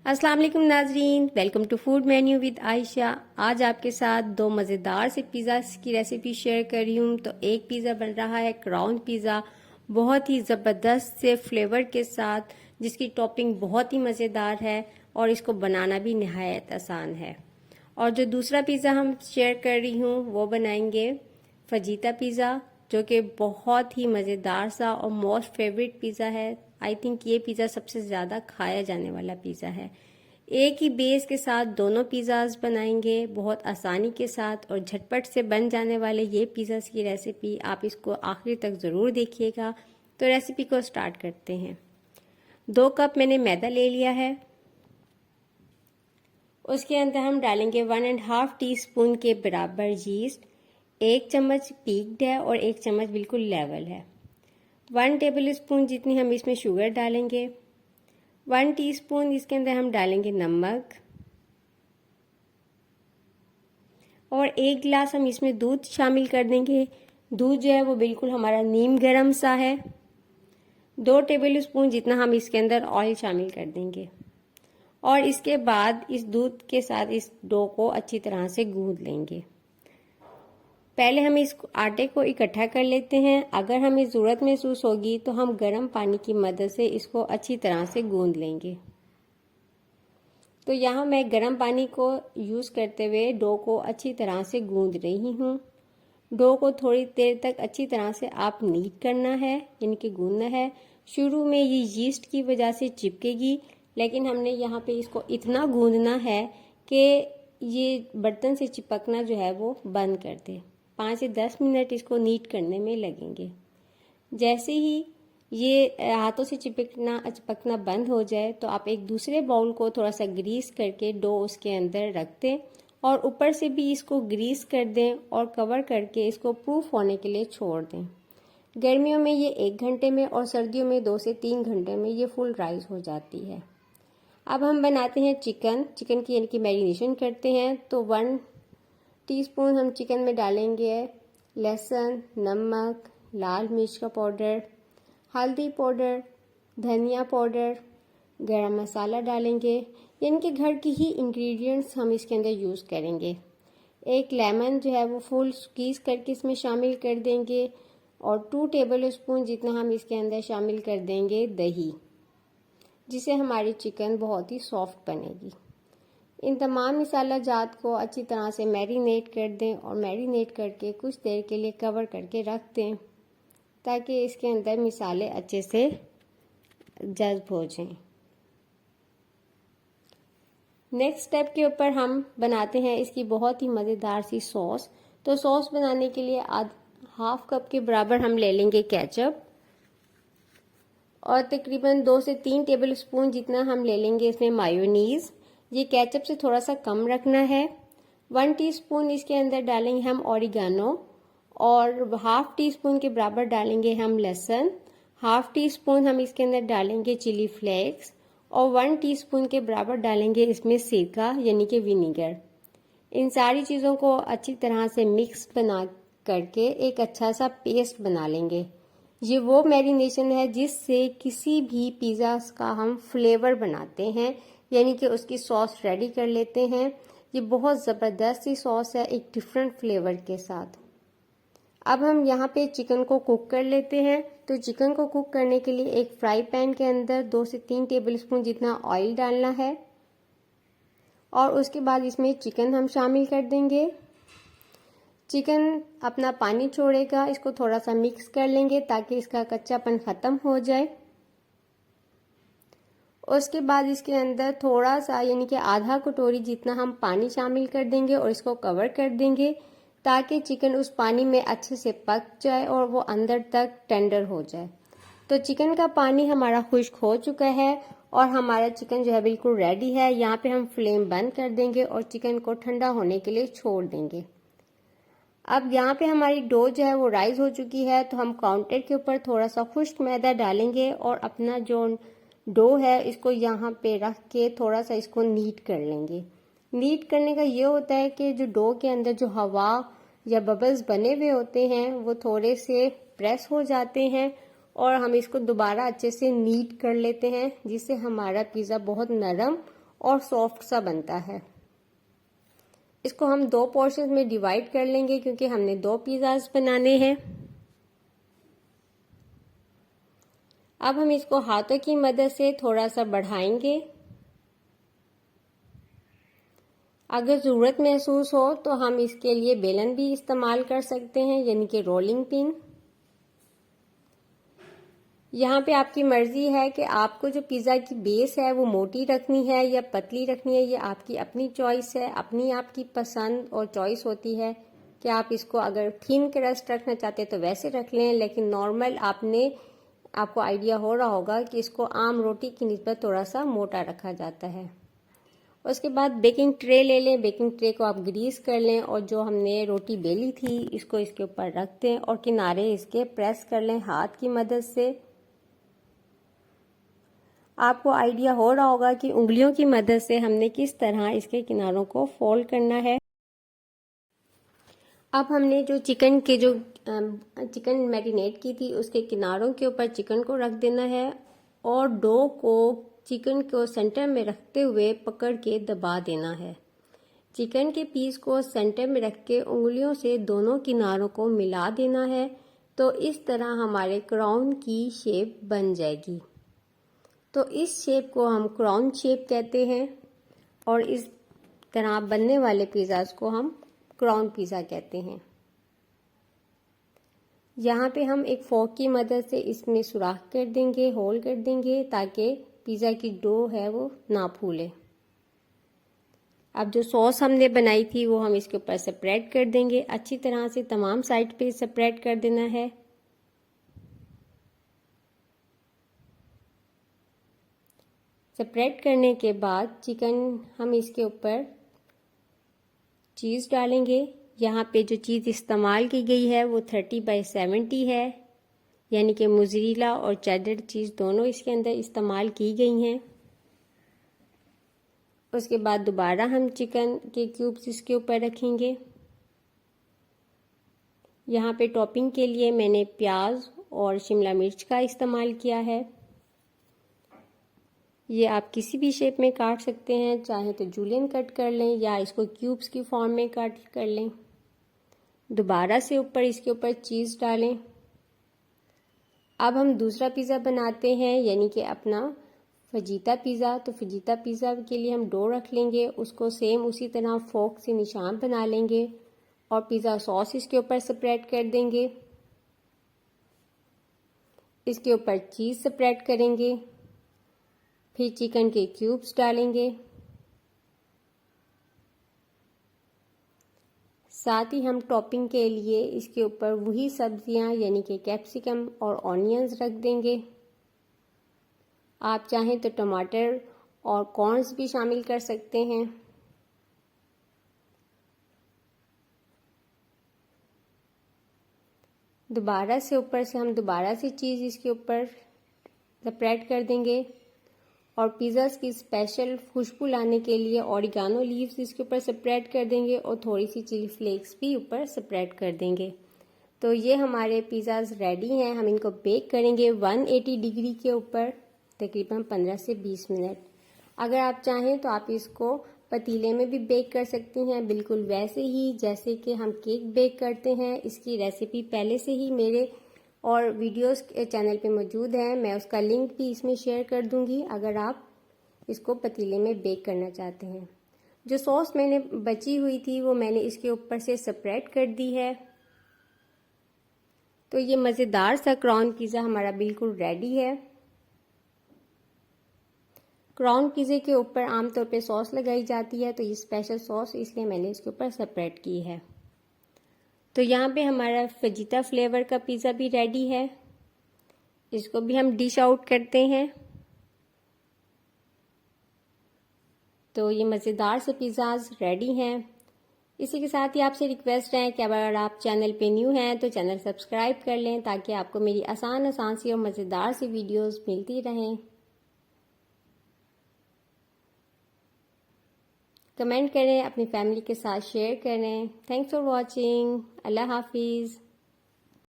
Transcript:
अस्सलाम वालेकुम नाजरीन, welcome to food menu with Ayesha. आज आपके साथ दो मज़ेदार से पिज़्ज़ा की रेसिपी शेयर कर रही हूँ। तो एक पिज़्ज़ा बन रहा है क्राउन पिज़्ज़ा, बहुत ही ज़बरदस्त से फ्लेवर के साथ, जिसकी टॉपिंग बहुत ही मज़ेदार है और इसको बनाना भी नहायत आसान है। और जो दूसरा पिज़्ज़ा हम शेयर कर रही हूँ वो बनाएंगे फजीता पिज़्ज़ा, जो कि बहुत ही मज़ेदार सा और मोस्ट फेवरेट पिज़्ज़ा है। आई थिंक ये पिज़्ज़ा सबसे ज़्यादा खाया जाने वाला पिज़्ज़ा है। एक ही बेस के साथ दोनों पिज़्ज़ाज बनाएंगे बहुत आसानी के साथ, और झटपट से बन जाने वाले ये पिज़्ज़ा की रेसिपी आप इसको आखिरी तक ज़रूर देखिएगा। तो रेसिपी को स्टार्ट करते हैं। 2 कप मैंने मैदा ले लिया है। उसके अंदर हम डालेंगे 1.5 टीस्पून के बराबर यीस्ट। 1 चम्मच पीक्ड है और 1 चम्मच बिल्कुल लेवल है। 1 टेबल स्पून जितनी हम इसमें शुगर डालेंगे। 1 टीस्पून इसके अंदर हम डालेंगे नमक, और 1 गिलास हम इसमें दूध शामिल कर देंगे। दूध जो है वो बिल्कुल हमारा नीम गरम सा है। 2 टेबल स्पून जितना हम इसके अंदर ऑयल शामिल कर देंगे, और इसके बाद इस दूध के साथ इस डो को अच्छी तरह से गूंद लेंगे। पहले हम इस आटे को इकट्ठा कर लेते हैं। अगर हमें ज़रूरत महसूस होगी तो हम गर्म पानी की मदद से इसको अच्छी तरह से गूंद लेंगे। तो यहाँ मैं गर्म पानी को यूज़ करते हुए डो को अच्छी तरह से गूंद रही हूँ। डो को थोड़ी देर तक अच्छी तरह से आप नीट करना है, यानी कि गूंदना है। शुरू में ये यीस्ट की वजह से चिपकेगी, लेकिन हमने यहाँ पे इसको इतना गूंदना है कि ये बर्तन से चिपकना जो है वो बंद कर दे। 5 से 10 मिनट इसको नीट करने में लगेंगे। जैसे ही ये हाथों से चिपकना बंद हो जाए तो आप एक दूसरे बाउल को थोड़ा सा ग्रीस करके डो उसके अंदर रख दें, और ऊपर से भी इसको ग्रीस कर दें और कवर करके इसको प्रूफ होने के लिए छोड़ दें। गर्मियों में ये 1 घंटे में और सर्दियों में 2 से 3 घंटे में ये फुल राइस हो जाती है। अब हम बनाते हैं चिकन की यानी कि मैरिनेशन करते हैं। तो 1 टीस्पून हम चिकन में डालेंगे लहसुन, नमक, लाल मिर्च का पाउडर, हल्दी पाउडर, धनिया पाउडर, गरम मसाला डालेंगे। यानी कि घर की ही इंग्रेडिएंट्स हम इसके अंदर यूज़ करेंगे। 1 लेमन जो है वो फुल स्क्वीज़ करके इसमें शामिल कर देंगे, और 2 टेबल स्पून जितना हम इसके अंदर शामिल कर देंगे दही, जिससे हमारी चिकन बहुत ही सॉफ्ट बनेगी। इन तमाम मसाला जात को अच्छी तरह से मैरिनेट कर दें, और मैरिनेट करके कुछ देर के लिए कवर करके रख दें, ताकि इसके अंदर मसाले अच्छे से जज़्ब हो जाएं। नेक्स्ट स्टेप के ऊपर हम बनाते हैं इसकी बहुत ही मज़ेदार सी सॉस। तो सॉस बनाने के लिए हाफ कप के बराबर हम ले लेंगे केचप, और तकरीबन 2 से 3 टेबल स्पून जितना हम ले लेंगे इसमें मायोनीज़। ये केचप से थोड़ा सा कम रखना है। 1 टीस्पून इसके अंदर डालेंगे हम ऑरिगानो, और हाफ टी स्पून के बराबर डालेंगे हम लहसुन। हाफ टी स्पून हम इसके अंदर डालेंगे चिली फ्लेक्स, और 1 टीस्पून के बराबर डालेंगे इसमें सिरका यानी कि विनीगर। इन सारी चीज़ों को अच्छी तरह से मिक्स बना करके एक अच्छा सा पेस्ट बना लेंगे। ये वो मैरिनेशन है जिससे किसी भी पिज़्ज़ा का हम फ्लेवर बनाते हैं, यानी कि उसकी सॉस रेडी कर लेते हैं। ये बहुत ज़बरदस्त सी सॉस है एक डिफरेंट फ्लेवर के साथ। अब हम यहाँ पे चिकन को कुक कर लेते हैं। तो चिकन को कुक करने के लिए एक फ्राई पैन के अंदर 2 से 3 टेबल स्पून जितना ऑयल डालना है, और उसके बाद इसमें चिकन हम शामिल कर देंगे। चिकन अपना पानी छोड़ेगा, इसको थोड़ा सा मिक्स कर लेंगे ताकि इसका कच्चापन ख़त्म हो जाए। उसके बाद इसके अंदर थोड़ा सा यानी कि आधा कटोरी जितना हम पानी शामिल कर देंगे, और इसको कवर कर देंगे ताकि चिकन उस पानी में अच्छे से पक जाए और वो अंदर तक टेंडर हो जाए। तो चिकन का पानी हमारा खुश्क हो चुका है, और हमारा चिकन जो है बिल्कुल रेडी है। यहाँ पे हम फ्लेम बंद कर देंगे और चिकन को ठंडा होने के लिए छोड़ देंगे। अब यहाँ पे हमारी डो जो है वो राइज हो चुकी है। तो हम काउंटर के ऊपर थोड़ा सा खुश्क मैदा डालेंगे, और अपना जो डो है इसको यहाँ पे रख के थोड़ा सा इसको नीट कर लेंगे। नीट करने का ये होता है कि जो डो के अंदर जो हवा या बबल्स बने हुए होते हैं वो थोड़े से प्रेस हो जाते हैं, और हम इसको दोबारा अच्छे से नीट कर लेते हैं, जिससे हमारा पिज़्ज़ा बहुत नरम और सॉफ्ट सा बनता है। इसको हम 2 पोर्शंस में डिवाइड कर लेंगे क्योंकि हमने 2 पिज़्ज़ाज बनाने हैं। अब हम इसको हाथों की मदद से थोड़ा सा बढ़ाएंगे। अगर ज़रूरत महसूस हो तो हम इसके लिए बेलन भी इस्तेमाल कर सकते हैं, यानी कि रोलिंग पिन। यहाँ पे आपकी मर्जी है कि आपको जो पिज़्ज़ा की बेस है वो मोटी रखनी है या पतली रखनी है, ये आपकी अपनी चॉइस है, अपनी आपकी पसंद और चॉइस होती है कि आप इसको अगर थिन क्रस्ट रखना चाहते हैं तो वैसे रख लें, लेकिन नॉर्मल आपको आइडिया हो रहा होगा कि इसको आम रोटी की निस्बत थोड़ा सा मोटा रखा जाता है। उसके बाद बेकिंग ट्रे ले लें, बेकिंग ट्रे को आप ग्रीस कर लें और जो हमने रोटी बेली थी इसको इसके ऊपर रख दें और किनारे इसके प्रेस कर लें हाथ की मदद से। आपको आइडिया हो रहा होगा कि उंगलियों की मदद से हमने किस तरह इसके किनारों को फोल्ड करना है। अब हमने जो चिकन मैरिनेट की थी उसके किनारों के ऊपर चिकन को रख देना है और डो को चिकन को सेंटर में रखते हुए पकड़ के दबा देना है। चिकन के पीस को सेंटर में रख के उंगलियों से दोनों किनारों को मिला देना है, तो इस तरह हमारे क्राउन की शेप बन जाएगी। तो इस शेप को हम क्राउन शेप कहते हैं और इस तरह बनने वाले पिज़्ज़ाज को हम क्राउन पिज़्ज़ा कहते हैं। यहाँ पे हम एक फोर्क की मदद से इसमें सुराख कर देंगे, होल कर देंगे ताकि पिज़्ज़ा की डो है वो ना फूले। अब जो सॉस हमने बनाई थी वो हम इसके ऊपर स्प्रेड कर देंगे, अच्छी तरह से तमाम साइड पे स्प्रेड कर देना है। स्प्रेड करने के बाद चिकन हम इसके ऊपर चीज़ डालेंगे। यहाँ पे जो चीज़ इस्तेमाल की गई है वो 30/70 है, यानी कि मोज़रेला और चेडर चीज़ दोनों इसके अंदर इस्तेमाल की गई हैं। उसके बाद दोबारा हम चिकन के क्यूब्स इसके ऊपर रखेंगे। यहाँ पे टॉपिंग के लिए मैंने प्याज और शिमला मिर्च का इस्तेमाल किया है। ये आप किसी भी शेप में काट सकते हैं, चाहे तो जूलियन कट कर लें या इसको क्यूब्स की फॉर्म में कट कर लें। दोबारा से ऊपर इसके ऊपर चीज़ डालें। अब हम दूसरा पिज़्ज़ा बनाते हैं, यानी कि अपना फजीता पिज़्ज़ा। तो फजीता पिज़्ज़ा के लिए हम डो रख लेंगे, उसको सेम उसी तरह फोर्क से निशान बना लेंगे और पिज़्ज़ा सॉस इसके ऊपर स्प्रेड कर देंगे। इसके ऊपर चीज़ स्प्रेड करेंगे, फिर चिकन के क्यूब्स डालेंगे, साथ ही हम टॉपिंग के लिए इसके ऊपर वही सब्जियां यानी कि कैप्सिकम और ऑनियंस रख देंगे। आप चाहें तो टमाटर और कॉर्न्स भी शामिल कर सकते हैं। दोबारा से ऊपर से हम दोबारा से चीज़ इसके ऊपर स्प्रेड कर देंगे और पिज़्ज़ास की स्पेशल खुशबू लाने के लिए ऑरिगानो लीव्स इसके ऊपर स्प्रेड कर देंगे और थोड़ी सी चिली फ्लेक्स भी ऊपर स्प्रेड कर देंगे। तो ये हमारे पिज़्ज़ास रेडी हैं। हम इनको बेक करेंगे 180 डिग्री के ऊपर तकरीबन 15 से 20 मिनट। अगर आप चाहें तो आप इसको पतीले में भी बेक कर सकती हैं, बिल्कुल वैसे ही जैसे कि हम केक बेक करते हैं। इसकी रेसिपी पहले से ही मेरे और वीडियोस चैनल पे मौजूद है, मैं उसका लिंक भी इसमें शेयर कर दूंगी अगर आप इसको पतीले में बेक करना चाहते हैं। जो सॉस मैंने बची हुई थी वो मैंने इसके ऊपर से स्प्रेड कर दी है। तो ये मज़ेदार सा क्राउन पिज़्ज़ा हमारा बिल्कुल रेडी है। क्राउन पिज़्ज़े के ऊपर आमतौर पे सॉस लगाई जाती है, तो ये स्पेशल सॉस इसलिए मैंने इसके ऊपर स्प्रेड की है। तो यहाँ पे हमारा फजीता फ्लेवर का पिज़्ज़ा भी रेडी है। इसको भी हम डिश आउट करते हैं। तो ये मज़ेदार से पिज़्ज़ाज रेडी हैं। इसी के साथ ही आपसे रिक्वेस्ट है कि अगर आप चैनल पे न्यू हैं तो चैनल सब्सक्राइब कर लें ताकि आपको मेरी आसान सी और मज़ेदार सी वीडियोस मिलती रहें। कमेंट करें, अपनी फैमिली के साथ शेयर करें। Thanks for watching. अल्लाह हाफिज़।